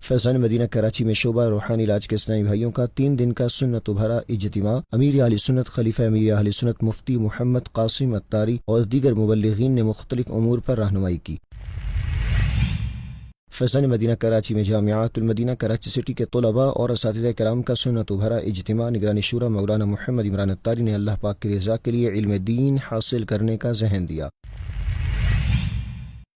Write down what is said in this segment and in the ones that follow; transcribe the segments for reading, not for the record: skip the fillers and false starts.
فیضان مدینہ کراچی میں شعبہ روحانی علاج کے اسلامی بھائیوں کا 3 دن کا سنت و بھرا اجتماع امیر اہل سنت خلیفہ امیر اہل سنت مفتی محمد قاسم اتاری اور دیگر مبلغین نے مختلف امور پر رہنمائی کی۔ فیضان مدینہ کراچی میں جامعات المدینہ کراچی سٹی کے طلباء اور اساتذہ کرام کا سنت و بھرا اجتماع نگرانی شورا مولانا محمد عمران اتاری نے اللہ پاک کی رضا کے لیے علم دین حاصل کرنے کا ذہن دیا۔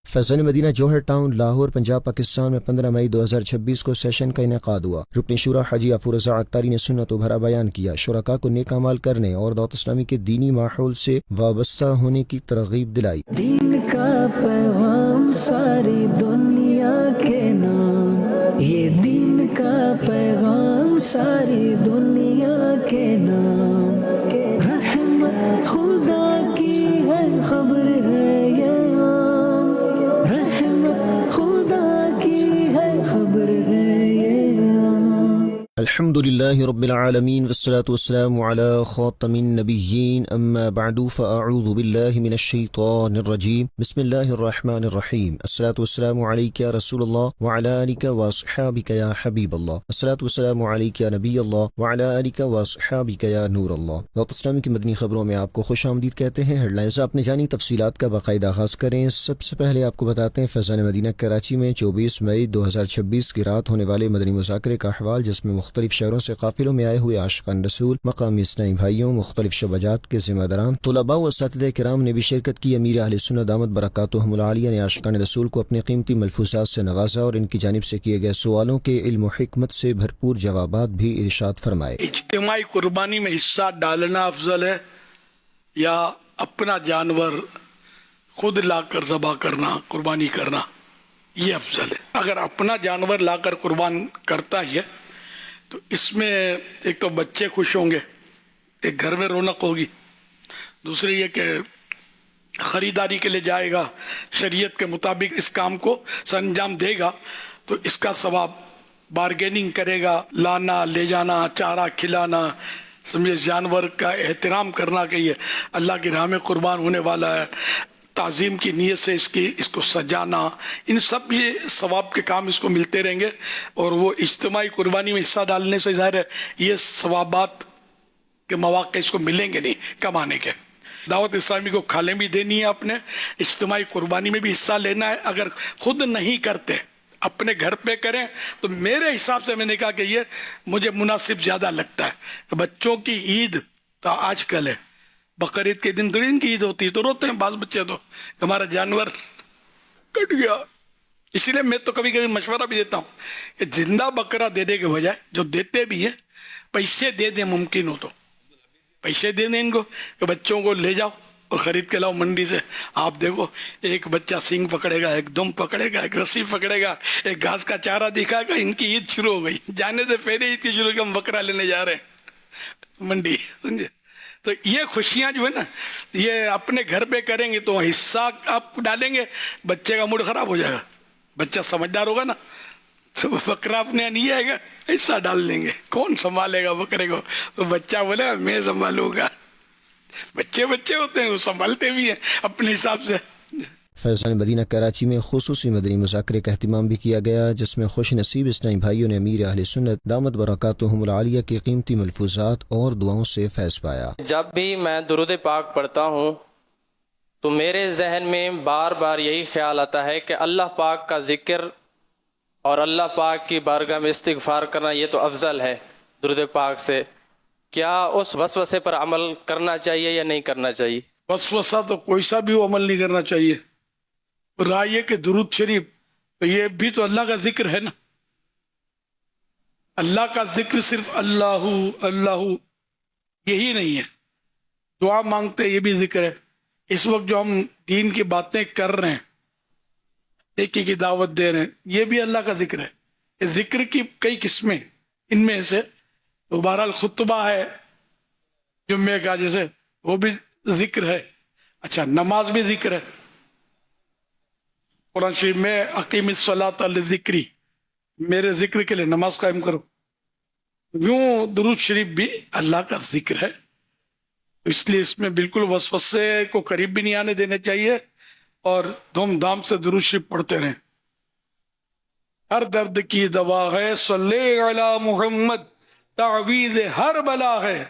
فیضان مدینہ جوہر ٹاؤن لاہور پنجاب پاکستان میں 15 مئی 2026 کو سیشن کا انعقاد ہوا۔ رکن شورا حاجی غفور رضا اتاری نے سنت و بھرا بیان کیا، شرکاء کو نیک اعمال کرنے اور دعوت اسلامی کے دینی ماحول سے وابستہ ہونے کی ترغیب دلائی۔ دین کا پیغام ساری دنیا کے نام، یہ دین کا پیغام ساری دنیا کے نام، رحمت خدا کی ہے خبر ہے یہ عام، رحمت خدا کی ہے خبر ہے یہ عام۔ الحمد للہ رب العالمین والصلاة والسلام على خاتم النبیین اما بعد فاعوذ باللہ من الشیطان الرجیم بسم اللہ الرحمن الرحیم الصلاة والسلام علیک یا رسول اللہ وعلی آلک واصحابک یا حبیب اللہ الصلاة والسلام علیک یا نبی اللہ وعلی آلک واصحابک یا نور اللہ۔ دعوت اسلامی کی مدنی خبروں میں آپ کو خوش آمدید کہتے ہیں۔ ہیڈ لائنز آپ نے جانی، تفصیلات کا باقاعدہ آغاز کریں۔ سب سے پہلے آپ کو بتاتے ہیں فیضان مدینہ کراچی میں 24 مئی 2026 کی رات ہونے والے مدنی مذاکرے کا احوال، جس میں مختلف شہروں سے قافلوں میں آئے ہوئے عاشقان رسول، مقامی اسلامی بھائیوں، مختلف شعبات کے ذمہ داران، طلباء و اساتذہ کرام نے بھی شرکت کی۔ امیر اہل سنت دامت برکاتہم العالیہ نے عاشقان رسول کو اپنے قیمتی ملفوظات سے نوازا اور ان کی جانب سے کیے گئے سوالوں کے علم و حکمت سے بھرپور جوابات بھی ارشاد فرمائے۔ اجتماعی قربانی میں حصہ ڈالنا افضل ہے یا اپنا جانور خود لا کر ذبح کرنا، قربانی کرنا، یہ افضل ہے؟ اگر اپنا جانور لا کر قربان کرتا ہے تو اس میں ایک تو بچے خوش ہوں گے، ایک گھر میں رونق ہوگی، دوسری یہ کہ خریداری کے لیے جائے گا، شریعت کے مطابق اس کام کو سر انجام دے گا تو اس کا ثواب، بارگیننگ کرے گا، لانا لے جانا، چارہ کھلانا، سمجھے، جانور کا احترام کرنا کہ یہ اللہ کی راہ میں قربان ہونے والا ہے، تعظیم کی نیت سے اس کو سجانا، ان سب یہ ثواب کے کام اس کو ملتے رہیں گے۔ اور وہ اجتماعی قربانی میں حصہ ڈالنے سے ظاہر ہے یہ ثوابات کے مواقع اس کو ملیں گے نہیں کمانے کے۔ دعوت اسلامی کو کھالیں بھی دینی ہے، اپنے اجتماعی قربانی میں بھی حصہ لینا ہے۔ اگر خود نہیں کرتے، اپنے گھر پہ کریں تو میرے حساب سے میں نے کہا کہ یہ مجھے مناسب زیادہ لگتا ہے۔ بچوں کی عید تو آج کل ہے، بقرعید کے دن تو ان کی عید ہوتی ہے تو روتے ہیں بعض بچے تو ہمارا جانور کٹ گیا۔ اسی لیے میں تو کبھی کبھی مشورہ بھی دیتا ہوں کہ زندہ بکرا دینے کے بجائے جو دیتے بھی ہیں پیسے دے دیں، ممکن ہو تو پیسے دے دیں ان کو کہ بچوں کو لے جاؤ اور خرید کے لاؤ منڈی سے۔ آپ دیکھو ایک بچہ سینگ پکڑے گا، ایک دم پکڑے گا، ایک رسی پکڑے گا، ایک گھاس کا چارہ دکھائے گا، ان کی عید شروع ہو گئی۔ جانے سے پہلے عید کی شروع کہ ہم بکرا لینے جا رہے ہیں منڈی، سمجھے؟ تو یہ خوشیاں جو ہے نا، یہ اپنے گھر پہ کریں گے تو حصہ آپ ڈالیں گے، بچے کا موڈ خراب ہو جائے گا۔ بچہ سمجھدار ہوگا نا تو بکرا اپنے نہیں آئے گا، حصہ ڈال دیں گے، کون سنبھالے گا بکرے کو؟ تو بچہ بولے گا میں سنبھالوں گا۔ بچے ہوتے ہیں، وہ سنبھالتے بھی ہیں اپنے حساب سے۔ فیضان مدینہ کراچی میں خصوصی مدنی مذاکرے کا اہتمام بھی کیا گیا، جس میں خوش نصیب اسلامی بھائیوں نے امیر اہل سنت دامت برکاتہم العالیہ کی قیمتی ملفوظات اور دعاؤں سے فیض پایا۔ جب بھی میں درود پاک پڑھتا ہوں تو میرے ذہن میں بار بار یہی خیال آتا ہے کہ اللہ پاک کا ذکر اور اللہ پاک کی بارگاہ میں استغفار کرنا یہ تو افضل ہے درود پاک سے۔ کیا اس وسوسے پر عمل کرنا چاہیے یا نہیں کرنا چاہیے؟ وسوسہ تو کوئی سا بھی وہ عمل نہیں کرنا چاہیے۔ رائے کہ درود شریف تو یہ بھی تو اللہ کا ذکر ہے نا۔ اللہ کا ذکر صرف اللہ اللہ یہی نہیں ہے، دعا مانگتے یہ بھی ذکر ہے۔ اس وقت جو ہم دین کی باتیں کر رہے ہیں، نیکی کی دعوت دے رہے ہیں، یہ بھی اللہ کا ذکر ہے۔ ذکر کی کئی قسمیں، ان میں سے تو بہرحال خطبہ ہے جمعے کا جیسے، وہ بھی ذکر ہے۔ اچھا، نماز بھی ذکر ہے۔ قرآن شریف میں اقیم الصلاۃ لذکری، میرے ذکر کے لیے نماز قائم کرو۔ یوں درود شریف بھی اللہ کا ذکر ہے، اس لیے اس میں بالکل وسوسے کو قریب بھی نہیں آنے دینے چاہیے اور دھوم دھام سے درود شریف پڑھتے رہیں۔ ہر درد کی دوا ہے صلی علی محمد، تعویذ ہر بلا ہے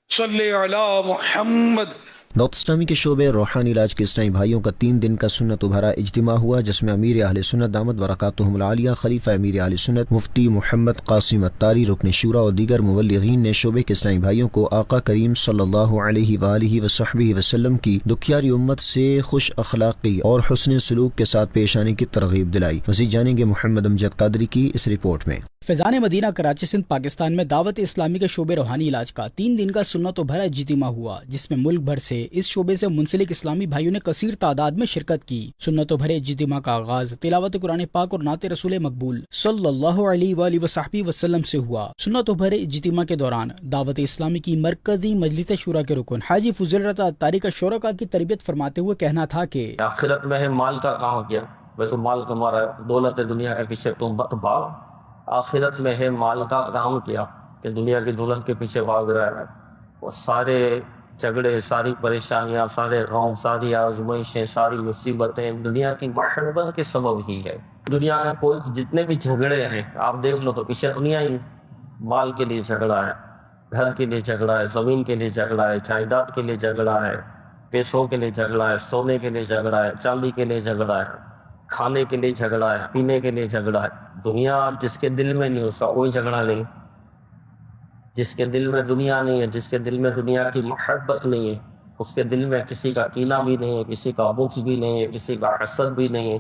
صلی علی محمد۔ دعوت اسلامی کے شعبے روحانی علاج کے اسلامی بھائیوں کا 3 دن کا سنت و بھرا اجتماع ہوا، جس میں امیر اہل سنت دامت برکاتہم العالیہ خلیفہ امیر اہل سنت مفتی محمد قاسم اتاری رکن شورا اور دیگر مبلغین نے شعبے کے اسلامی بھائیوں کو آقا کریم صلی اللہ علیہ وآلہ وصحبہ وسلم کی دکھیاری امت سے خوش اخلاقی اور حسن سلوک کے ساتھ پیش آنے کی ترغیب دلائی۔ مزید جانیں گے محمد امجد قادری کی اس رپورٹ میں۔ فیضان مدینہ کراچی سندھ پاکستان میں دعوت اسلامی کے شعبے روحانی علاج کا 3 دن کا سنت و بھرا اجتماع ہوا، جس میں ملک بھر سے اس شعبے سے منسلک اسلامی بھائیوں نے کثیر تعداد میں شرکت کی۔ سنت و بھرے اجتماع کا آغاز تلاوت قرآن پاک اور نعت رسول مقبول صلی اللہ علیہ وآلہ وصحبہ وسلم سے ہوا۔ سنت و بھرے اجتماع کے دوران دعوت اسلامی کی مرکزی مجلس شورا کے رکن حاجی فضل رضا اتاری کا شرکاء کی تربیت فرماتے ہوئے کہنا تھا کہ آخرت میں ہے مال کا کام کیا، میں تو مال کما رہا ہے، دولت دنیا کے پیچھے تم مت بھاگ، آخرت میں ہے مال کا کام کیا کہ دنیا کی دولت کے پیچھے بھاگ رہا ہے۔ وہ سارے جھگڑے، ساری پریشانیاں، سارے غم، ساری آزمائشیں، ساری مصیبتیں دنیا کی محبت کے سبب ہی ہے۔ دنیا میں کوئی جتنے بھی جھگڑے ہیں آپ دیکھ لو تو پیچھے دنیا ہی مال کے لیے جھگڑا ہے، گھر کے لیے جھگڑا ہے، زمین کے لیے جھگڑا ہے، جائیداد کے لیے جھگڑا ہے، پیسوں کے لیے جھگڑا ہے، سونے کے لیے جھگڑا ہے، چاندی کے لیے جھگڑا ہے، کھانے کے لیے جھگڑا ہے، پینے کے لیے جھگڑا ہے۔ دنیا جس کے دل میں نہیں اس کا کوئی جھگڑا نہیں، جس کے دل میں دنیا نہیں ہے، جس کے دل میں دنیا کی محبت نہیں ہے، اس کے دل میں کسی کا کینہ بھی نہیں ہے، کسی کا بغض بھی نہیں ہے، کسی کا حسد بھی نہیں ہے،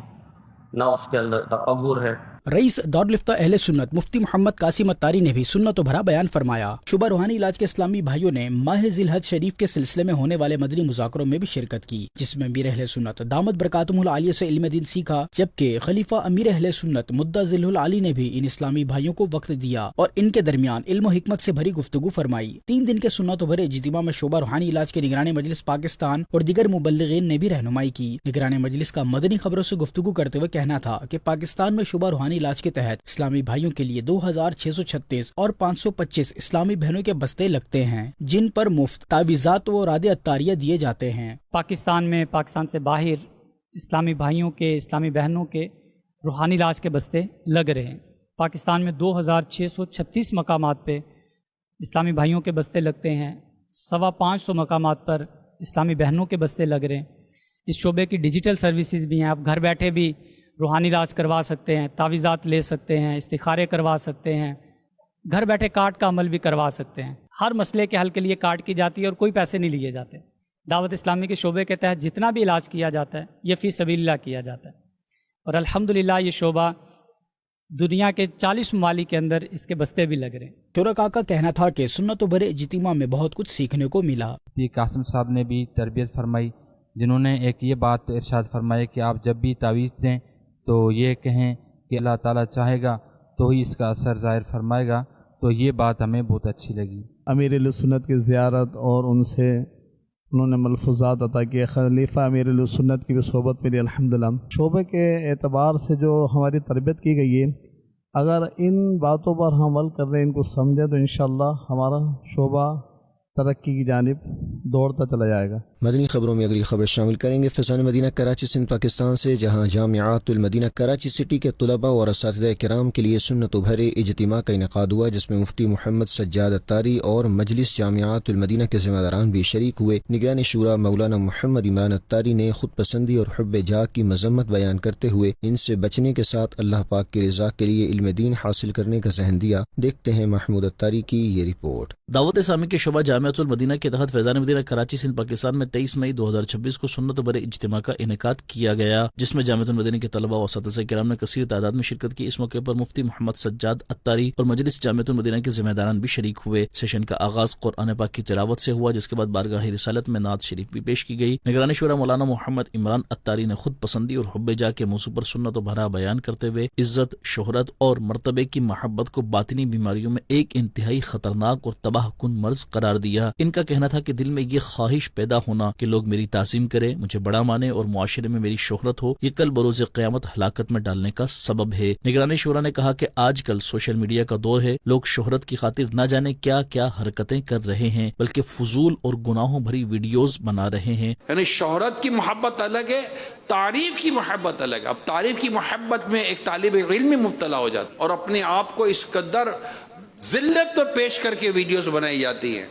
نہ اس کے اندر تکبر ہے۔ رئیس دارالفتہ اہل سنت مفتی محمد قاسم اتاری نے بھی سنت و بھرا بیان فرمایا۔ شعبہ روحانی علاج کے اسلامی بھائیوں نے ماہ ذی الحج شریف کے سلسلے میں ہونے والے مدنی مذاکروں میں بھی شرکت کی، جس میں امیر اہل سنت دامت برکاتہم العالیہ سے علم دین سیکھا، جبکہ خلیفہ امیر اہل سنت مدہ ذل العالی نے بھی ان اسلامی بھائیوں کو وقت دیا اور ان کے درمیان علم و حکمت سے بھری گفتگو فرمائی۔ 3 دن کے سنت و بھرے اجتماع میں شعبہ روحانی علاج کے نگران مجلس پاکستان اور دیگر مبلغین نے بھی رہنمائی کی۔ نگران مجلس کا مدنی خبروں سے گفتگو کرتے ہوئے کہنا تھا کہ پاکستان میں شعبہ روحانی علاج کے تحت اسلامی بھائیوں کے لیے 2636 اور 525 اسلامی بہنوں کے بستے لگتے ہیں، جن پر مفت تعویذات و راد عطاریہ دیے جاتے ہیں۔ پاکستان میں، پاکستان سے باہر اسلامی بھائیوں کے، اسلامی بہنوں کے روحانی علاج کے بستے لگ رہے ہیں۔ پاکستان میں 2636 مقامات پہ اسلامی بھائیوں کے بستے لگتے ہیں، 550 مقامات پر اسلامی بہنوں کے بستے لگ رہے ہیں۔ اس شعبے کی ڈیجیٹل سروسز بھی ہیں، آپ گھر بیٹھے بھی روحانی علاج کروا سکتے ہیں، تعویذات لے سکتے ہیں، استخارے کروا سکتے ہیں، گھر بیٹھے کارڈ کا عمل بھی کروا سکتے ہیں۔ ہر مسئلے کے حل کے لیے کارڈ کی جاتی ہے اور کوئی پیسے نہیں لیے جاتے۔ دعوت اسلامی کے شعبے کے تحت جتنا بھی علاج کیا جاتا ہے یہ فی سبیل اللہ کیا جاتا ہے، اور الحمدللہ یہ شعبہ دنیا کے 40 ممالک کے اندر اس کے بستے بھی لگ رہے ہیں۔ شرکاء کا کہنا تھا کہ سنت و بھرے اجتماع میں بہت کچھ سیکھنے کو ملا۔ قاسم صاحب نے بھی تربیت فرمائی، جنہوں نے ایک یہ بات ارشاد فرمائی کہ آپ جب بھی تعویذ دیں تو یہ کہیں کہ اللہ تعالیٰ چاہے گا تو ہی اس کا اثر ظاہر فرمائے گا، تو یہ بات ہمیں بہت اچھی لگی۔ امیر اہل سنت کی زیارت اور ان سے انہوں نے ملفوظات عطا کیے، خلیفہ امیر اہل سنت کی بھی صحبت ملی الحمدللہ۔ شعبے کے اعتبار سے جو ہماری تربیت کی گئی ہے، اگر ان باتوں پر ہم عمل کر رہے ہیں، ان کو سمجھیں تو انشاءاللہ ہمارا شعبہ ترقی کی جانب دوڑتا چلا جائے گا۔ مدنی خبروں میں اگلی خبر شامل کریں گے فیضان مدینہ کراچی سندھ پاکستان سے، جہاں جامعات المدینہ کراچی سٹی کے طلباء اور اساتذہ کرام کے لیے سنت و بھرے اجتماع کا انعقاد ہوا، جس میں مفتی محمد سجاد اتاری اور مجلس جامعات المدینہ کے ذمہ داران بھی شریک ہوئے۔ نگران شورا مولانا محمد عمران اتاری نے خود پسندی اور حب جاہ کی مذمت بیان کرتے ہوئے ان سے بچنے کے ساتھ اللہ پاک کی رضا کے لیے علم دین حاصل کرنے کا ذہن دیا۔ دیکھتے ہیں محمود اتاری کی یہ رپورٹ۔ دعوت اسلامی کے شعبہ جامعۃ المدینہ کے تحت فیضان مدینہ کراچی سندھ پاکستان میں 23 مئی 2026 کو سنت و بھرے اجتماع کا انعقاد کیا گیا، جس میں جامعۃ المدینہ کے طلباء و اساتذہ کرام نے کثیر تعداد میں شرکت کی۔ اس موقع پر مفتی محمد سجاد اتاری اور مجلس جامعۃ المدینہ کے ذمہ داران بھی شریک ہوئے۔ سیشن کا آغاز قرآن پاک کی تلاوت سے ہوا، جس کے بعد بارگاہ رسالت میں نعت شریف بھی پیش کی گئی۔ نگران شورا مولانا محمد عمران اتاری نے خود پسندی اور حب جاہ کے موضوع پر سنت و بھرا بیان کرتے ہوئے عزت، شہرت اور مرتبے کی محبت کو باطنی بیماریوں میں ایک انتہائی خطرناک اور تباہ کن مرض قرار دیا۔ ان کا کہنا تھا کہ دل میں یہ خواہش پیدا ہونے ہونا کہ لوگ میری تعظیم کریں، مجھے بڑا مانے اور معاشرے میں میری شہرت ہو، یہ کل بروز قیامت ہلاکت میں ڈالنے کا سبب ہے۔ نگران شورا نے کہا کہ آج کل سوشل میڈیا کا دور ہے، لوگ شہرت کی خاطر نہ جانے کیا کیا حرکتیں کر رہے ہیں، بلکہ فضول اور گناہوں بھری ویڈیوز بنا رہے ہیں۔ یعنی شہرت کی محبت الگ ہے، تعریف کی محبت الگ ہے۔ اب تعریف کی محبت میں ایک طالب علم مبتلا ہو جاتا اور اپنے آپ کو اس قدر ذلت پر پیش کر کے ویڈیوز بنائی جاتی ہیں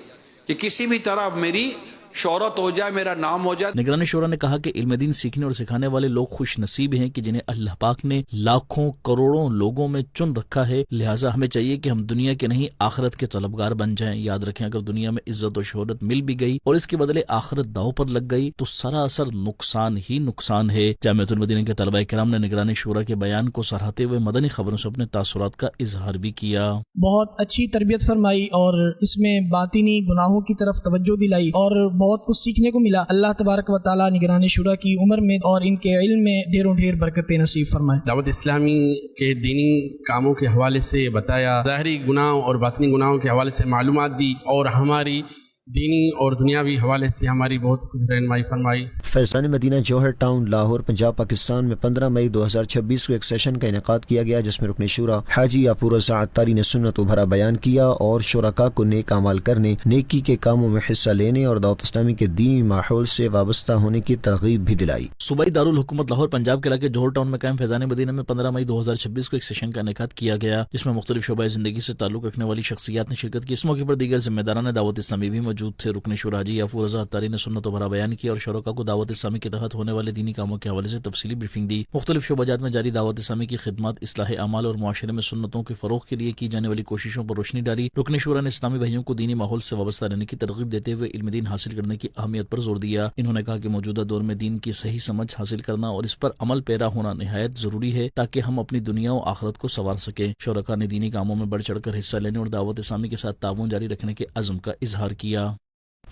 کہ کسی بھی طرح میری شہرت ہو جائے، میرا نام ہو جائے۔ نگران شورا نے کہا کہ علم دین سیکھنے اور سکھانے والے لوگ خوش نصیب ہیں کہ جنہیں اللہ پاک نے لاکھوں کروڑوں لوگوں میں چن رکھا ہے، لہٰذا ہمیں چاہیے کہ ہم دنیا کے نہیں آخرت کے طلبگار بن جائیں۔ یاد رکھیں اگر دنیا میں عزت و شہرت مل بھی گئی اور اس کے بدلے آخرت داؤ پر لگ گئی تو سراسر نقصان ہی نقصان ہے۔ جامعۃ المدینہ کے طلبہ کرام نے نگران شورا کے بیان کو سراہتے ہوئے مدنی خبروں سے اپنے تاثرات کا اظہار بھی کیا۔ بہت اچھی تربیت فرمائی اور اس میں باطنی گناہوں کی طرف توجہ دلائی اور بہت کچھ سیکھنے کو ملا۔ اللہ تبارک و تعالی نگران شورا کی عمر میں اور ان کے علم میں ڈھیروں ڈھیر برکتیں نصیب فرمائے۔ دعوت اسلامی کے دینی کاموں کے حوالے سے بتایا، ظاہری گناہوں اور باطنی گناہوں کے حوالے سے معلومات دی اور ہماری دینی اور دنیاوی حوالے سے ہماری بہت کچھ رہنمائی فرمائی۔ فیضان مدینہ جوہر ٹاؤن لاہور پنجاب پاکستان میں 15 مئی 2026 کو ایک سیشن کا انعقاد کیا گیا جس میں رکن شورا حاجی یافور رضا عطاری نے سنت و بھرا بیان کیا اور شرکاء کو نیک اعمال کرنے، نیکی کے کاموں میں حصہ لینے اور دعوت اسلامی کے دینی ماحول سے وابستہ ہونے کی ترغیب بھی دلائی۔ صوبائی دارالحکومت لاہور پنجاب کے علاقے جوہر ٹاؤن میں قائم فیضان مدینہ میں 15 مئی 2026 کو ایک سیشن کا انعقاد کیا گیا جس میں مختلف شعبۂ زندگی سے تعلق رکھنے والی شخصیات نے شرکت کی۔ اس موقع پر دیگر ذمہ داران دعوت اسلامی بھی موجود تھے۔ رکن شورا حاجی یافور رضا عطاری نے سنت و بھرا بیان کیا اور شرکاء کو دعوت اسلامی کے تحت ہونے والے دینی کاموں کے حوالے سے تفصیلی بریفنگ دی۔ مختلف شعبہ جات میں جاری دعوت اسلامی کی خدمات، اصلاح اعمال اور معاشرے میں سنتوں کے فروغ کے لیے کی جانے والی کوششوں پر روشنی ڈالی۔ رکن شورا نے اسلامی بھائیوں کو دینی ماحول سے وابستہ رہنے کی ترغیب دیتے ہوئے علم دین حاصل کرنے کی اہمیت پر زور دیا۔ انہوں نے کہا کہ موجودہ دور میں دین کی صحیح سمجھ حاصل کرنا اور اس پر عمل پیرا ہونا نہایت ضروری ہے تاکہ ہم اپنی دنیا و آخرت کو سنوار سکیں۔ شرکاء نے دینی کاموں میں بڑھ چڑھ کر حصہ لینے اور دعوت اسلامی کے ساتھ تعاون جاری رکھنے کے عزم کا اظہار کیا۔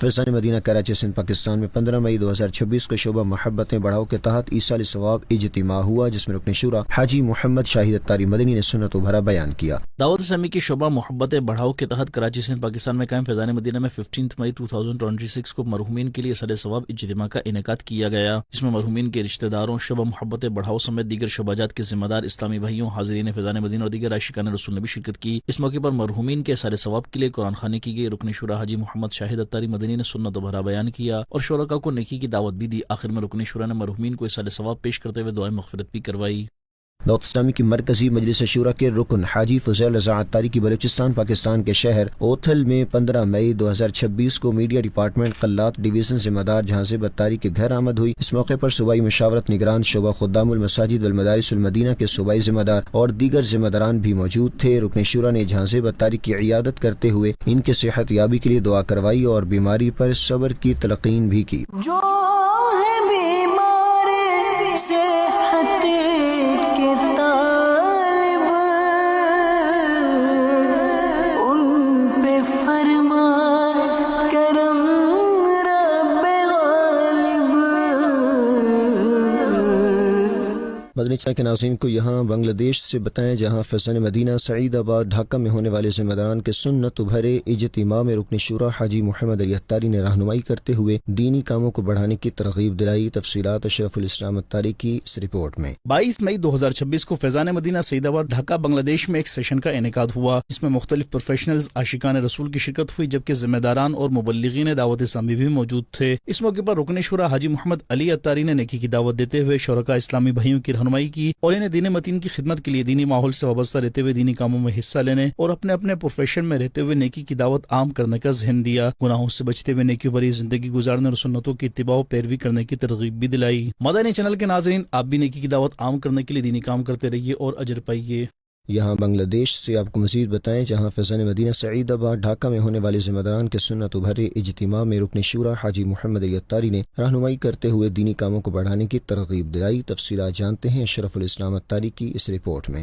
فیضان مدینہ کراچی سندھ پاکستان میں 15 مئی 2026 کو شعبہ محبتیں بڑھاؤ کے تحت ایصال ثواب اجتماع ہوا جس میں رکن شورا حاجی محمد شاہد عطاری مدنی نے سنت و بھرا بیان کیا۔ دعوت اسلامی کی شعبہ محبتیں بڑھاؤ کے تحت کراچی سندھ پاکستان میں قائم فیضان مدینہ میں 15 مئی 2026 کو مرحومین کے لیے ایصال ثواب اجتماع کا انعقاد کیا گیا جس میں مرحومین کے رشتہ داروں، شعبہ محبتیں بڑھاؤ سمیت دیگر شعبہ جات کے ذمہ دار اسلامی بھائیوں، حاضرین فیضان مدینہ اور دیگر عاشقان رسول نے بھی شرکت کی۔ اس موقع پر مرحومین کے ایصال ثواب کے لیے قرآن خوانی کی گئی۔ رکن شورا حاجی محمد شاہد عطاری مدنی نے سنت و بھرا بیان کیا اور شرکاء کو نیکی کی دعوت بھی دی۔ آخر میں رکن شورا نے مرحومین کو ایصال ثواب پیش کرتے ہوئے دعائیں مغفرت بھی کروائی۔ دعوت اسلامی کی مرکزی مجلس شورا کے رکن حاجی فضیل رضا عطاری کی بلوچستان پاکستان کے شہر اوتھل میں 15 مئی 2026 کو میڈیا ڈپارٹمنٹ قلات ڈویژن ذمہ دار جہانزیب عطاری کے گھر آمد ہوئی۔ اس موقع پر صوبائی مشاورت نگران شعبہ خدام المساجد والمدارس المدینہ کے صوبائی ذمہ دار اور دیگر ذمہ داران بھی موجود تھے۔ رکن شورا نے جہانزیب عطاری کی عیادت کرتے ہوئے ان کے صحت یابی کے لیے دعا کروائی اور بیماری پر صبر کی تلقین بھی کی۔ جو ہے بیمار صحت کے طالب ان پہ فرما کرم رب غالب۔ مدنی چینل کے ناظرین کو یہاں بنگلہ دیش سے بتائیں جہاں فیضان مدینہ سعید آباد ڈھاکہ میں ہونے والے ذمہ داران کے سنت بھرے اجتماع میں رکن شورا حاجی محمد علی عطاری نے رہنمائی کرتے ہوئے دینی کاموں کو بڑھانے کی ترغیب دلائی۔ تفصیلات اشرف الاسلام عطاری کی اس رپورٹ میں۔ 22 مئی 2026 کو فیضان مدینہ سعید آباد ڈھاکہ بنگلہ دیش میں ایک سیشن کا انعقاد ہوا جس میں مختلف پروفیشنلز، عاشقان رسول کی شرکت ہوئی جبکہ ذمہ داران اور مبلغین دعوت اسلامی بھی موجود تھے۔ اس موقع پر رکن شورا حاجی محمد علی عطاری نے نیکی کی دعوت دیتے ہوئے شرکاء اسلامی بھائیوں کی رہنمائی کی اور انہیں دین متین کی خدمت کے لیے دینی ماحول سے وابستہ رہتے ہوئے دینی کاموں میں حصہ لینے اور اپنے اپنے پروفیشن میں رہتے ہوئے نیکی کی دعوت عام کرنے کا ذہن دیا۔ گناہوں سے بچتے ہوئے نیکی بھری زندگی گزارنے اور سنتوں کی اتباع و پیروی کرنے کی ترغیب بھی دلائی۔ مدنی چینل کے ناظرین، آپ بھی نیکی کی دعوت عام کرنے کے لیے دینی کام کرتے رہیے اور اجر پائیے۔ یہاں بنگلہ دیش سے آپ کو مزید بتائیں جہاں فیضان مدینہ سعید آباد ڈھاکہ میں ہونے والے ذمہ داران کے سنت بھرے اجتماع میں رکن شورا حاجی محمد علی عطاری نے رہنمائی کرتے ہوئے دینی کاموں کو بڑھانے کی ترغیب دلائی۔ تفصیلات جانتے ہیں اشرف الاسلام عطاری کی اس رپورٹ میں۔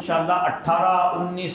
18, 19,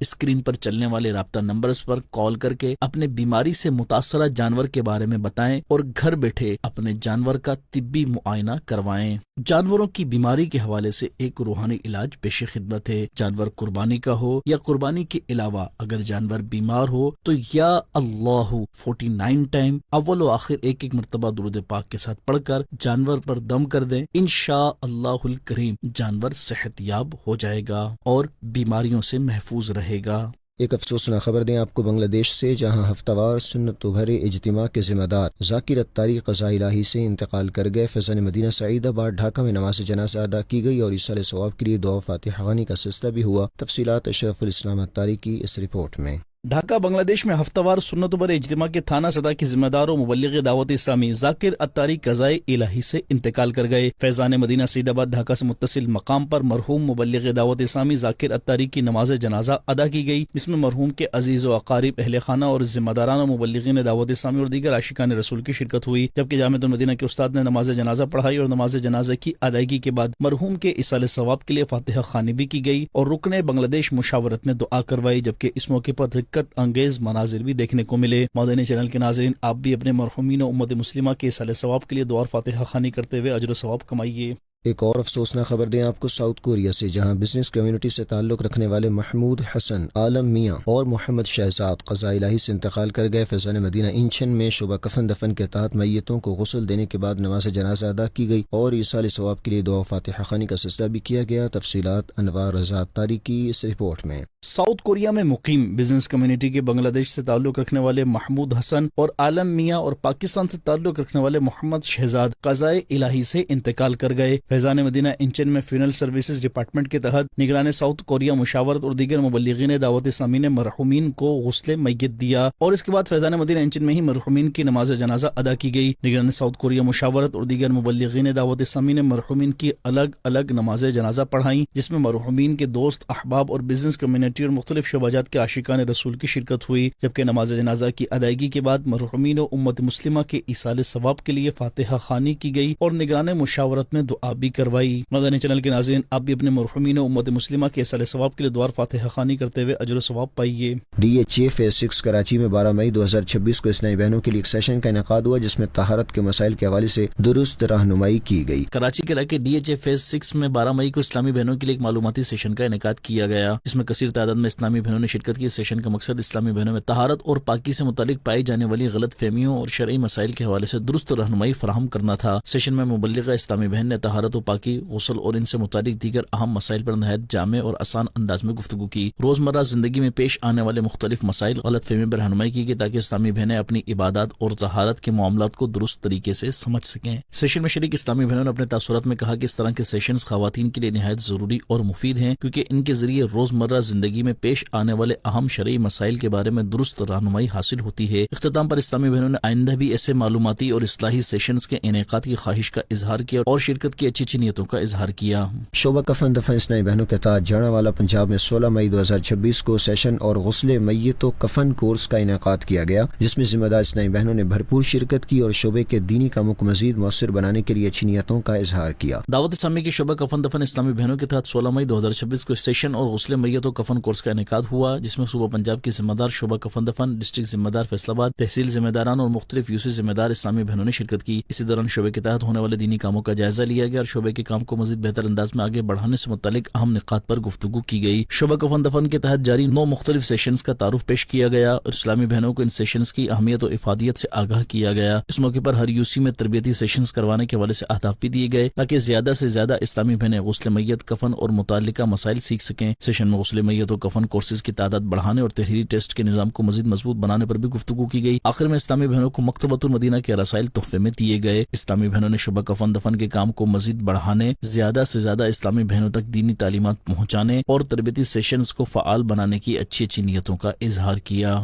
اسکرین پر چلنے والے رابطہ نمبرز پر کال کر کے اپنے بیماری سے متاثرہ جانور کے بارے میں بتائیں اور گھر بیٹھے اپنے جانور کا طبی معائنہ کروائیں۔ جانوروں کی بیماری کے حوالے سے ایک روحانی علاج پیش خدمت ہے۔ جانور قربانی کا ہو یا قربانی کے علاوہ اگر جانور بیمار ہو تو یا اللہ 49 ٹائم اول و آخر ایک مرتبہ درود پاک کے ساتھ پڑھ کر جانور پر دم کر دیں۔ انشاء اللہ الکریم جانور صحت یاب ہو جائے گا اور بیماریوں سے محفوظ رہے گا۔ ایک افسوسناک خبر دیں آپ کو بنگلہ دیش سے، جہاں ہفتہ وار سنت و بھرے اجتماع کے ذمہ دار ذاکر اتاری قضاء الہی سے انتقال کر گئے۔ فیضان مدینہ سعید آباد ڈھاکہ میں نماز جنازہ ادا کی گئی اور ایصال ثواب کے لیے دعا فاتحہ خوانی کا سلسلہ بھی ہوا۔ تفصیلات اشرف الاسلام اتاری کی اس رپورٹ میں۔ ڈھاکہ بنگلہ دیش میں ہفتہ وار سنت و بھرے اجتماع کے تھانہ سطح کے ذمہ دار و مبلغ دعوت اسلامی ذاکر اتاری قضاء الہی سے انتقال کر گئے۔ فیضان مدینہ سعید آباد ڈھاکہ سے متصل مقام پر مرحوم مبلغ دعوت اسلامی ذاکر اتاری کی نماز جنازہ ادا کی گئی، جس میں مرحوم کے عزیز و اقارب، اہل خانہ اور ذمہ داران و مبلغین دعوت اسلامی اور دیگر عاشقان رسول کی شرکت ہوئی، جبکہ جامعۃ المدینہ کے استاد نے نماز جنازہ پڑھائی اور نماز جنازہ کی ادائیگی کے بعد مرحوم کے ایصال ثواب کے لیے فاتحہ خوانی بھی کی گئی اور رکن بنگلہ دیش مشاورت میں دعا کروائی، جبکہ اس موقع پر حرکت انگیز مناظر بھی دیکھنے کو ملے۔ مدنی چینل کے ناظرین، آپ بھی اپنے مرحومین و امت مسلمہ کے ایصال ثواب کے لیے دعا اور فاتحہ خوانی کرتے ہوئے اجر و ثواب کمائیے۔ ایک اور افسوسناک خبر دیں آپ کو ساؤتھ کوریا سے، جہاں بزنس کمیونٹی سے تعلق رکھنے والے محمود حسن، عالم میاں اور محمد شہزاد قضاء الہی سے انتقال کر گئے۔ فیضان مدینہ انچن میں شعبہ کفن دفن کے تحت میتوں کو غسل دینے کے بعد نماز جنازہ ادا کی گئی اور ایصال ثواب کے لیے دعا فاتحہ خوانی کا سلسلہ بھی کیا گیا۔ تفصیلات انوار رضا اتاری کی اس رپورٹ میں۔ ساؤتھ کوریا میں مقیم بزنس کمیونٹی کے بنگلہ دیش سے تعلق رکھنے والے محمود حسن اور عالم میاں اور پاکستان سے تعلق رکھنے والے محمد شہزاد قضاء الہی سے انتقال کر گئے۔ فیضان مدینہ انچن میں فیونرل سروسز ڈپارٹمنٹ کے تحت نگران ساؤتھ کوریا مشاورت اور دیگر مبلغین دعوت اسلامی نے مرحومین کو غسل میت دیا اور اس کے بعد فیضان مدینہ انچن میں ہی مرحومین کی نماز جنازہ ادا کی گئی۔ نگران ساؤتھ کوریا مشاورت اور دیگر مبلغین دعوت اسلامی نے مرحومین کی الگ الگ نماز جنازہ پڑھائیں، جس میں مرحومین کے دوست، احباب اور بزنس کمیونٹی اور مختلف شعبہ جات کے عاشقان رسول کی شرکت ہوئی، جبکہ نماز جنازہ کی ادائیگی کے بعد مرحومین و امت مسلمہ کے ایصال ثواب کے لیے فاتحہ خوانی کی گئی اور نگران مشاورت میں دعا بھی کروائی۔ مدنی چینل کے ناظرین، آپ بھی اپنے مرحومین و امت مسلمہ کے ایصال ثواب کے لیے دعا فاتحہ خوانی کرتے ہوئے اجر و ثواب پائیے۔ DHA فیز 6 کراچی میں 12 مئی 2026 کو اسلامی بہنوں کے لیے ایک سیشن کا انعقاد ہوا، جس میں طہارت کے مسائل کے حوالے سے درست رہنمائی کی گئی۔ کراچی کے علاقے DHA فیز 6 میں 12 مئی کو اسلامی بہنوں کے لیے ایک معلوماتی سیشن کا انعقاد کیا گیا، جس میں کثیر تعداد میں اسلامی بہنوں نے شرکت کی۔ سیشن کا مقصد اسلامی بہنوں میں طہارت اور پاکی سے متعلق پائی جانے والی غلط فہمیوں اور شرعی مسائل کے حوالے سے درست رہنمائی فراہم کرنا تھا۔ سیشن میں مبلغہ اسلامی بہن نے طہارت و پاکی، غسل اور ان سے متعلق دیگر اہم مسائل پر نہایت جامع اور آسان انداز میں گفتگو کی۔ روزمرہ زندگی میں پیش آنے والے مختلف مسائل، غلط فہمی پر رہنمائی کی گئی تاکہ اسلامی بہنیں اپنی عبادات اور طہارت کے معاملات کو درست طریقے سے سمجھ سکیں۔ سیشن میں شریک اسلامی بہنوں نے اپنے تاثرات میں کہا کہ اس طرح کے سیشنز خواتین کے لیے نہایت ضروری اور مفید ہیں، کیونکہ ان کے ذریعے روزمرہ زندگی میں پیش آنے والے اہم شرعی مسائل کے بارے میں درست رہنمائی حاصل ہوتی ہے۔ اختتام پر اسلامی بہنوں نے آئندہ بھی ایسے معلوماتی اور اصلاحی سیشنز کے انعقاد کی خواہش کا اظہار کیا اور شرکت کی اچھی نیتوں کا اظہار کیا۔ شعبہ کفن دفن اسلامی بہنوں کے تحت جانا والا پنجاب میں 16 مئی 2026 کو سیشن اور غسل میت و کفن کورس کا انعقاد کیا گیا، جس میں ذمہ دار اسلامی بہنوں نے بھرپور شرکت کی اور شعبے کے دینی کاموں کو مزید مؤثر بنانے کے لیے اچھی نیتوں کا اظہار کیا۔ دعوت اسلامی کی شعبہ کفن دفن اسلامی بہنوں کے تحت 16 مئی 2026 کو سیشن اور غسل میت و کفن کورس کا انعقاد ہوا، جس میں صوبہ پنجاب کی ذمہ دار شعبہ کفن دفن، ڈسٹرکٹ ذمہ دار فیصل آباد، تحصیل ذمہ داران اور مختلف یوسی ذمہ دار اسلامی بہنوں نے شرکت کی۔ اسی دوران شعبے کے تحت ہونے والے دینی کاموں کا جائزہ لیا گیا اور شعبے کے کام کو مزید بہتر انداز میں آگے بڑھانے سے متعلق اہم نکات پر گفتگو کی گئی۔ شعبہ کفن دفن کے تحت جاری 9 مختلف سیشنز کا تعارف پیش کیا گیا اور اسلامی بہنوں کو ان سیشنز کی اہمیت و افادیت سے آگاہ کیا گیا۔ اس موقع پر ہر یوسی میں تربیتی سیشنز کروانے کے حوالے سے اہداف بھی دیے گئے تاکہ زیادہ سے زیادہ اسلامی بہنیں غسل میت، کفن اور متعلقہ مسائل سیکھ سکیں۔ سیشن میں غسل میت و کفن کورسز کی تعداد بڑھانے اور تحریری ٹیسٹ کے نظام کو مزید مضبوط بنانے پر بھی گفتگو کی گئی۔ آخر میں اسلامی بہنوں کو مکتبۃ المدینہ کے رسائل تحفے میں دیے گئے۔ اسلامی بہنوں نے شعبہ کفن دفن کے کام کو مزید بڑھانے، زیادہ سے زیادہ اسلامی بہنوں تک دینی تعلیمات پہنچانے اور تربیتی سیشنز کو فعال بنانے کی اچھی نیتوں کا اظہار کیا۔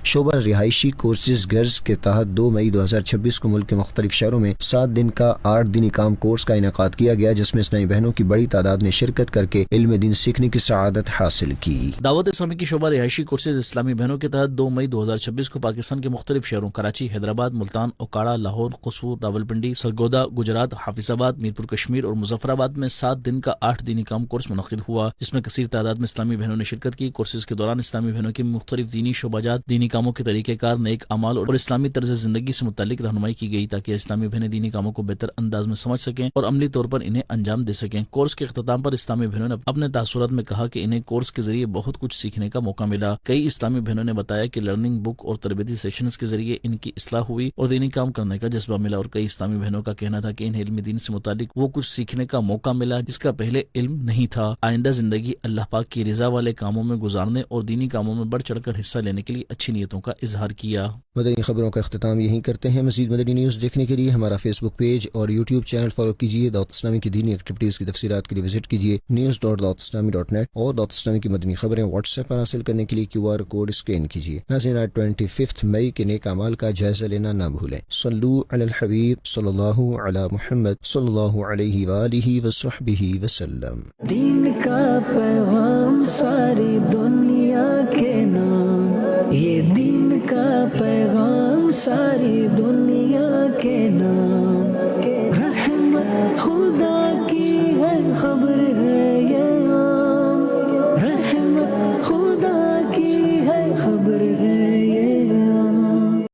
شعبہ رہائشی کورسز گرز کے تحت 2 مئی 2026 کو ملک کے مختلف شہروں میں 7 دن کا 8 دینی کام کورس کا انعقاد کیا گیا، جس میں اسلامی بہنوں کی بڑی تعداد نے شرکت کر کے علم دین سیکھنے کی سعادت حاصل کی۔ دعوت اسلامی کی شعبہ رہائشی کورسز اسلامی بہنوں کے تحت 2 مئی 2026 کو پاکستان کے مختلف شہروں کراچی، حیدرآباد، ملتان، اوکاڑا، لاہور، قصور، راولپنڈی، سرگودا، گجرات، حافظ آباد، میرپور کشمیر اور مظفر آباد میں 7 دن کا 8 دینی کام کورس منعقد ہوا، جس میں کثیر تعداد میں اسلامی بہنوں نے شرکت کی۔ کورسز کے دوران اسلامی بہنوں کی مختلف دینی شعبہ جات، دینی کاموں کے طریقہ کار، نیک اعمال اور اسلامی طرز زندگی سے متعلق رہنمائی کی گئی تاکہ اسلامی بہنیں دینی کاموں کو بہتر انداز میں سمجھ سکیں اور عملی طور پر انہیں انجام دے سکیں۔ کورس کے اختتام پر اسلامی بہنوں نے اپنے تاثرات میں کہا کہ انہیں کورس کے ذریعے بہت کچھ سیکھنے کا موقع ملا۔ کئی اسلامی بہنوں نے بتایا کہ لرننگ بک اور تربیتی سیشنز کے ذریعے ان کی اصلاح ہوئی اور دینی کام کرنے کا جذبہ ملا، اور کئی اسلامی بہنوں کا کہنا تھا کہ انہیں علم دین سے متعلق وہ کچھ سیکھنے کا موقع ملا جس کا پہلے علم نہیں تھا۔ آئندہ زندگی اللہ پاک کی رضا والے کاموں میں گزارنے اور دینی کاموں میں بڑھ چڑھ کر حصہ لینے کے لیے اچھی نیتوں کا اظہار کیا۔ مدنی خبروں کا اختتام یہیں کرتے ہیں۔ مزید مدنی نیوز دیکھنے کے لیے ہمارا فیس بک پیج اور یوٹیوب چینل فالو کیجیے۔ دعوت اسلامی کی دینی ایکٹیویٹیز کی تفصیلات کے لیے وزٹ کیجیے news.dawatislami.net اور دعوت اسلامی کی مدنی خبریں واٹس ایپ پر حاصل کرنے کے لیے QR کوڈ اسکین کیجیے۔ ناظرین، 25 مئی کے نیک اعمال کا جائزہ لینا نہ بھولیں۔ صلو علی الحبیب صلی اللہ علی محمد صلی اللہ علیہ وآلہ وصحبہ وسلم۔ دین کا پیغام ساری دنیا کے نام، یہ دین کا پیغام ساری